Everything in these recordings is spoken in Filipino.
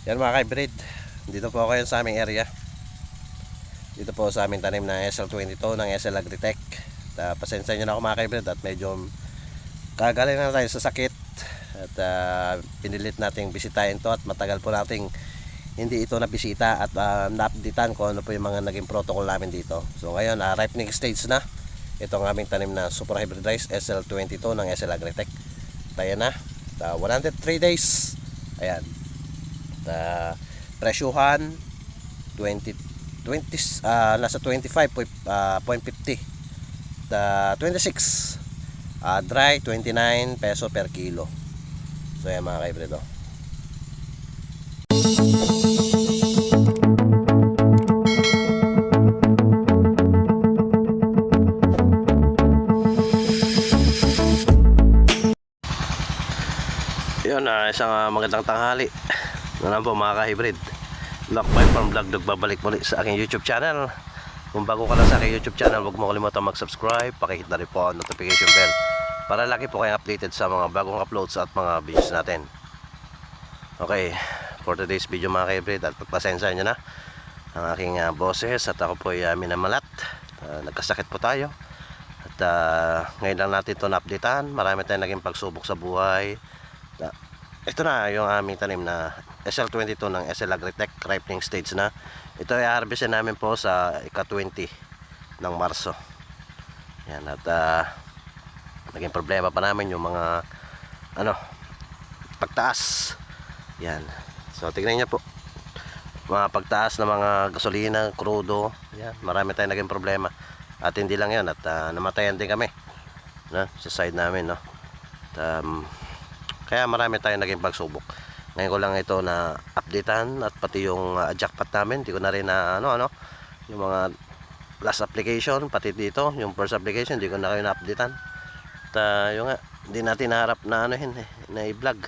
Yan mga ka-hybrid, dito po ako ngayon sa aming area. Dito po sa aming tanim na SL22 ng SL Agritech. Pasensya nyo na ako mga ka-hybrid at medyo kagaling na tayo sa sakit. At pinilit nating bisitahin to at matagal po nating hindi ito nabisita at na-updatean ko ano po yung mga naging protocol namin dito. So ngayon, ripening stage na itong aming tanim na super hybridized SL22 ng SL Agritech. Tayo na, 103 days. Ayan. Presyuhan 20 nasa 25.50 26 dry 29 peso per kilo. So yan mga ka-hybrid. Yun, isang magandang tanghali na po mga ka-hybrid. Lakbay Farm Vlog, nagbabalik muli sa aking YouTube channel. Kung bago ka lang sa aking YouTube channel, huwag mo kalimutan mag-subscribe. Pakihit na rin po ang notification bell para lagi po kayong updated sa mga bagong uploads at mga videos natin. Okay, for today's video mga ka-hybrid, at pagpasensya nyo na ang aking boses at ako po ay minamalat. Nagkasakit po tayo at ngayon lang natin ito na-updatean. Marami tayong naging pagsubok sa buhay. Ito na yung aming tanim na SL22 ng SL Agritech, ripening stage na. Ito ay harvestin namin po sa ika-20 ng Marso. Yan, at naging problema pa namin yung mga pagtaas. Yan. So tingnan niyo po. Mga pagtaas ng mga gasolina, krudo. Yan, marami tayong naging problema. At hindi lang 'yon, at namatayan din kami, no, sa side namin, no. At, kaya marami tayong naging pagsubok. Ngayon ko lang ito na updatean, at pati yung jackpot namin, hindi ko na rin na yung mga last application, pati dito yung first application, hindi ko na kayo na updatean. At yung nga, hindi natin naharap na na i-vlog.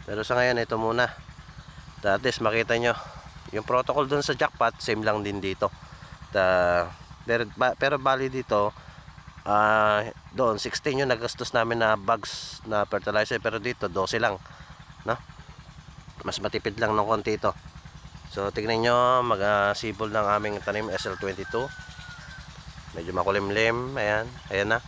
Pero sa ngayon ito muna. At least makita nyo yung protocol dun sa jackpot, same lang din dito. Pero bali dito, doon 16 yung nagastos namin na bags na fertilizer, pero dito 12 lang, no? Mas matipid lang ng konti ito. So tingnan nyo, mag-sibol ng aming tanim SL22. Medyo makulimlim. Ayan, ayan na.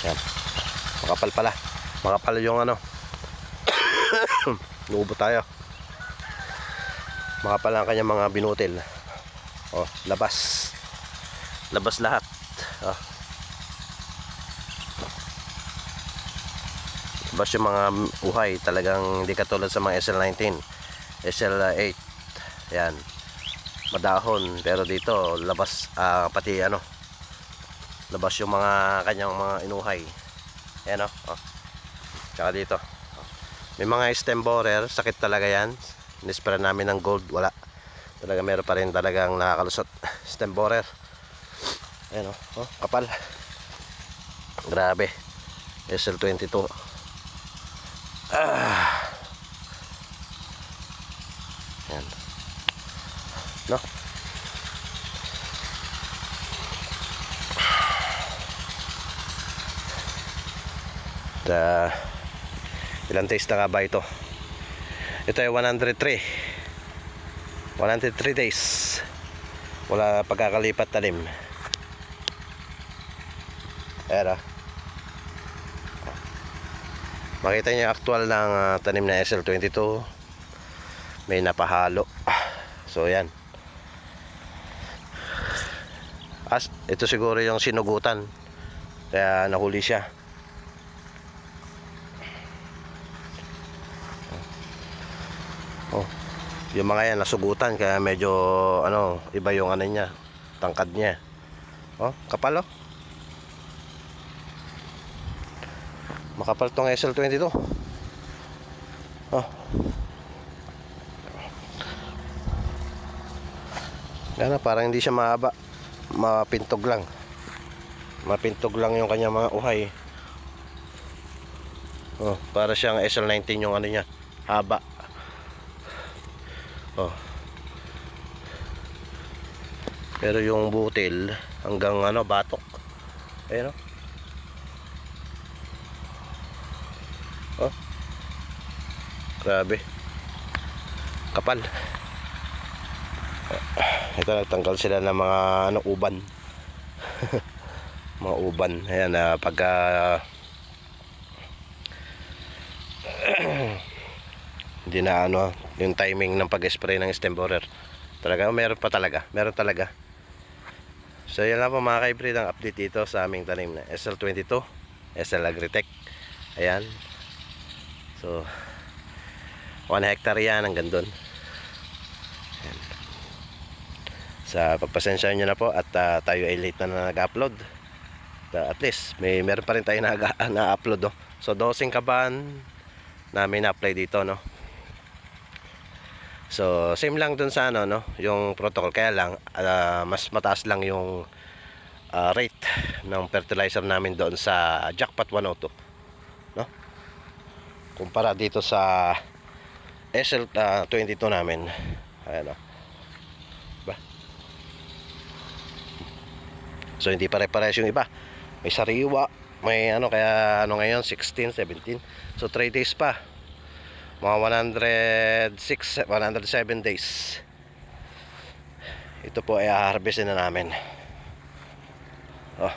Ayan, makapal pala. Makapal yung nuubo tayo. Makapal ang kanyang mga binutil. Oh, labas lahat. Oh, labas yung mga uhay. Talagang hindi katulad sa mga SL19, SL8. Yan, madahon. Pero dito labas, pati labas yung mga kanyang mga inuhay. Ayan, oh. Tsaka dito, may mga stem borer, sakit talaga yan. Nispray namin ng gold, wala. Talaga meron pa rin talagang nakakalusot. Stem borer. Ayan, oh, kapal. Grabe. SL22. Ayan, no? Ilang days na nga ba ito? Ito ay 103 days. Wala pagkakalipat tanim. Ayan, makita niyo actual ng tanim na SL22. May napahalo. So yan. Ito siguro yung sinugutan, kaya nahuli siya. Oh, yung mga yan nasugutan, kaya medyo iba yung niya, tangkad niya. Oh, kapal, oh. Makapal tong SL22. Oh. Yan, parang hindi siya mahaba. Mapintog lang yung kanya mga uhay. Oh, para siyang SL19 yung niya, haba. Oh. Pero yung butil hanggang ano, batok. Ayun oh. Oh. Grabe. Kapal. Ito nagtanggal sila ng mga ano, uban. Mga uban. Ayan, pagka hindi na ano, yung timing ng pag-spray ng stem borer. Talaga, meron talaga. So yan lang po mga ka-hybrid ang update dito sa aming tanim na SL22 SL Agritech. Ayan. So 1 hectare yan hanggang doon. Ayan. Sa pagpasensya nyo na po at tayo ay late na nag-upload. At least meron pa rin tayo na-upload, no? So dosing kaban namin na-apply dito, no? So same lang dun sa ano, no, yung protocol, kaya lang mas mataas lang yung rate ng fertilizer namin doon sa Jackpot 102, no? Kumpara dito sa SL22 namin. Ayan, no? Diba? So hindi pare-pares yung iba. May sariwa, may ano, kaya ano ngayon 16, 17. So 3 days pa. Mga 106, 107 days. Ito po ay harvestin na namin. Oh.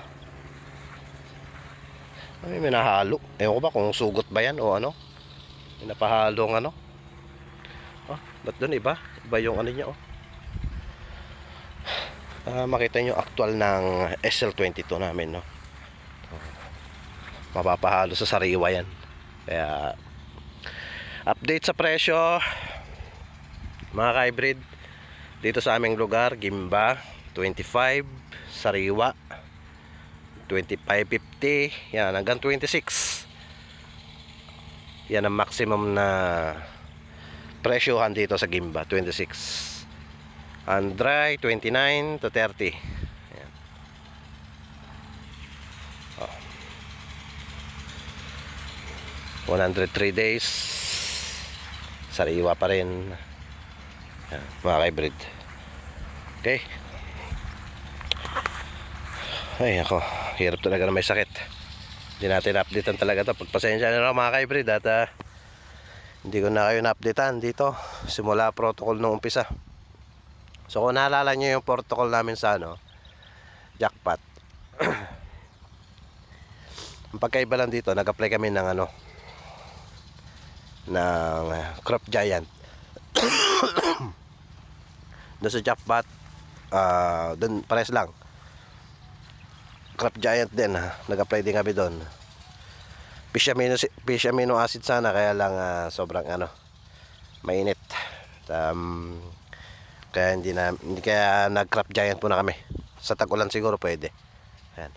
Ay, may nahalo. Ewan ko ba kung sugot ba yan o ano. May napahalong ano. Oh, ba't doon iba? Iba yung ano niya, oh. Makita nyo actual ng SL22 namin, no. Mapapahalo sa sariwa yan. Kaya update sa presyo mga ka-hybrid dito sa aming lugar. Gimba 25, sariwa 25.50, yan hanggang 26. Yan ang maximum na presyohan dito sa Gimba, 26. And dry 29 to 30. Yan. Oh. 103 days, sariwa pa rin. Yan, mga ka-hybrid. Okay. Ay ako, hirap talaga na may sakit. Hindi natin updatean talaga to. Pagpasensya na lang mga ka-hybrid at hindi ko na kayo na-updatean dito simula protocol nung umpisa. So kung naalala nyo yung protocol namin sa ano, Jackpot, ang pagkaiba lang dito, nag-apply kami ng ano, ng Crop Giant. Doon sa Jackpot, doon pares lang, Crop Giant din, nag-apply din kami doon. Fish amino acid sana, kaya lang sobrang ano, mainit. Kaya hindi kaya nag-Crop Giant po na kami. Sa tag-ulan siguro pwede. Ayan.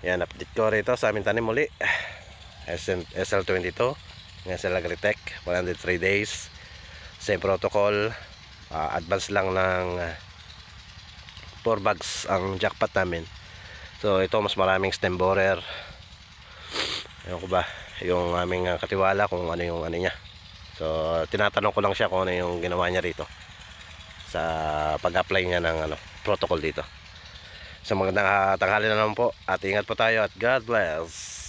Yan, update ko rito sa aming tanim muli. SL22 SL Agritech, 103 days, same protocol. Advance lang ng 4 bags ang Jackpot namin. So ito mas maraming stem borer. Ayun ko ba yung aming katiwala kung ano yung ano niya. So tinatanong ko lang siya kung ano yung ginawa niya rito sa pag-apply niya ng ano, protocol dito. So magandang tanghali na naman po at ingat po tayo at God bless.